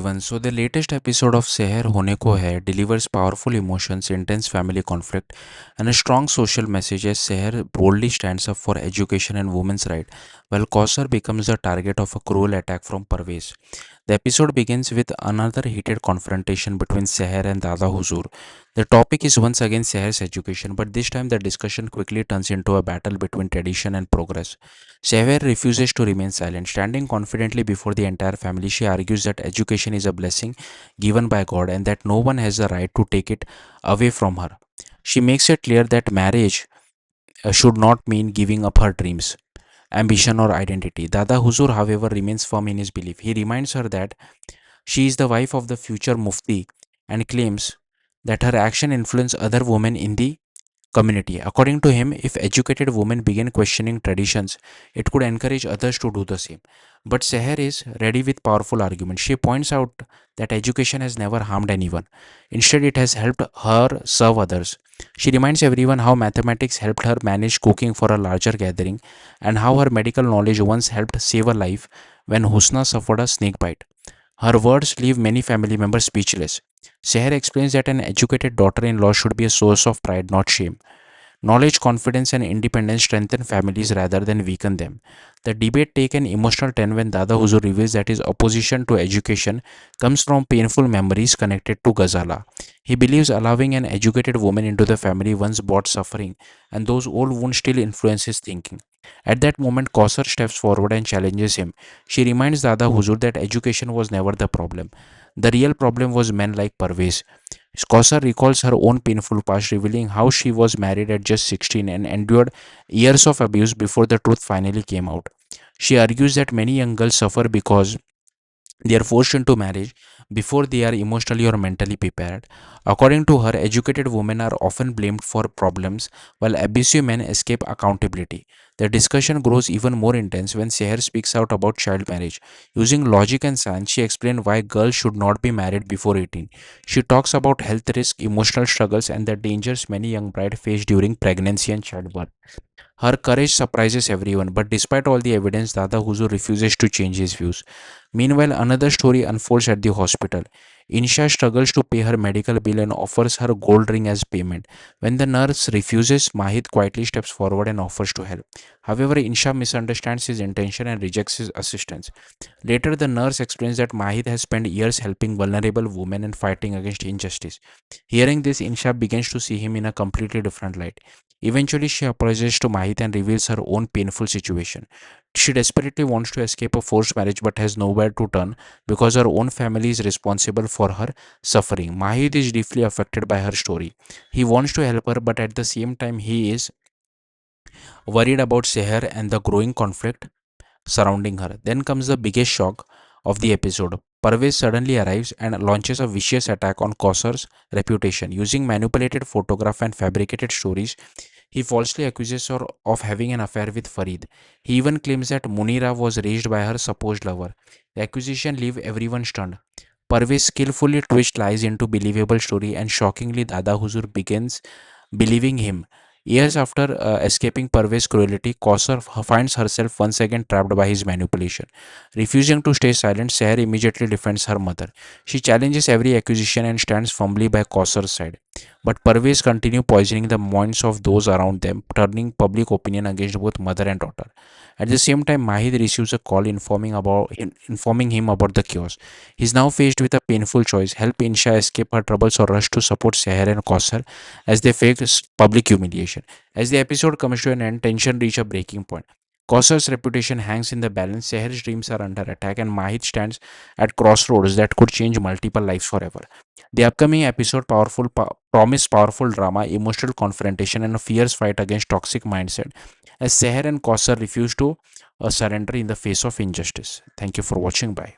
everyone. So the latest episode of Seher Hone Ko Hai delivers powerful emotions, intense family conflict, and a strong social message as Seher boldly stands up for education and women's rights, while Kausar becomes the target of a cruel attack from Parvez. The episode begins with another heated confrontation between Seher and Dada Huzur. The topic is once again Seher's education, but this time the discussion quickly turns into a battle between tradition and progress. Seher refuses to remain silent. Standing confidently before the entire family, she argues that education is a blessing given by God and that no one has the right to take it away from her. She makes it clear that marriage should not mean giving up her dreams, ambition, or identity. Dada Huzur, however, remains firm in his belief. He reminds her that she is the wife of the future Mufti and claims that her action influence other women in the community. According to him, if educated women begin questioning traditions, it could encourage others to do the same. But Seher is ready with powerful arguments. She points out that education has never harmed anyone. Instead, it has helped her serve others. She reminds everyone how mathematics helped her manage cooking for a larger gathering and how her medical knowledge once helped save a life when Husna suffered a snake bite. Her words leave many family members speechless. Seher explains that an educated daughter in law should be a source of pride, not shame. Knowledge, confidence, and independence strengthen families rather than weaken them. The debate takes an emotional turn when Dada Huzur reveals that his opposition to education comes from painful memories connected to Ghazala. He believes allowing an educated woman into the family once brought suffering, and those old wounds still influence his thinking. At that moment, Kausar steps forward and challenges him. She reminds Dada Huzur that education was never the problem. The real problem was men like Parvez. Scosser recalls her own painful past, revealing how she was married at just 16 and endured years of abuse before the truth finally came out. She argues that many young girls suffer because they are forced into marriage before they are emotionally or mentally prepared. According to her, educated women are often blamed for problems while abusive men escape accountability. The discussion grows even more intense when Seher speaks out about child marriage. Using logic and science, she explains why girls should not be married before 18. She talks about health risks, emotional struggles, and the dangers many young brides face during pregnancy and childbirth. Her courage surprises everyone, but despite all the evidence, Dada Huzu refuses to change his views. Meanwhile, another story unfolds at the hospital. Insha struggles to pay her medical bill and offers her gold ring as payment. When the nurse refuses, Mahit quietly steps forward and offers to help. However, Insha misunderstands his intention and rejects his assistance. Later, the nurse explains that Mahit has spent years helping vulnerable women and fighting against injustice. Hearing this, Insha begins to see him in a completely different light. Eventually, she apologizes to Mahit and reveals her own painful situation. She desperately wants to escape a forced marriage but has nowhere to turn because her own family is responsible for her suffering. Mahit is deeply affected by her story. He wants to help her, but at the same time, he is worried about Seher and the growing conflict surrounding her. Then comes the biggest shock of the episode. Parvez suddenly arrives and launches a vicious attack on Kausar's reputation. Using manipulated photograph and fabricated stories, he falsely accuses her of having an affair with Farid. He even claims that Munira was raised by her supposed lover. The accusation leaves everyone stunned. Parvez skillfully twists lies into believable story and shockingly Dada Huzur begins believing him. Years after escaping Parvez's cruelty, Kausar finds herself once again trapped by his manipulation. Refusing to stay silent, Seher immediately defends her mother. She challenges every accusation and stands firmly by Kausar's side. But Parvez continues poisoning the minds of those around them, turning public opinion against both mother and daughter. At the same time, Mahid receives a call informing him about the chaos. He is now faced with a painful choice: help Insha escape her troubles or rush to support Seher and Kausar as they face public humiliation. As the episode comes to an end, tension reaches a breaking point. Kausar's reputation hangs in the balance, Seher's dreams are under attack, and Mahit stands at crossroads that could change multiple lives forever. The upcoming episode promise powerful drama, emotional confrontation, and a fierce fight against toxic mindset as Seher and Kausar refuse to surrender in the face of injustice. Thank you for watching. Bye.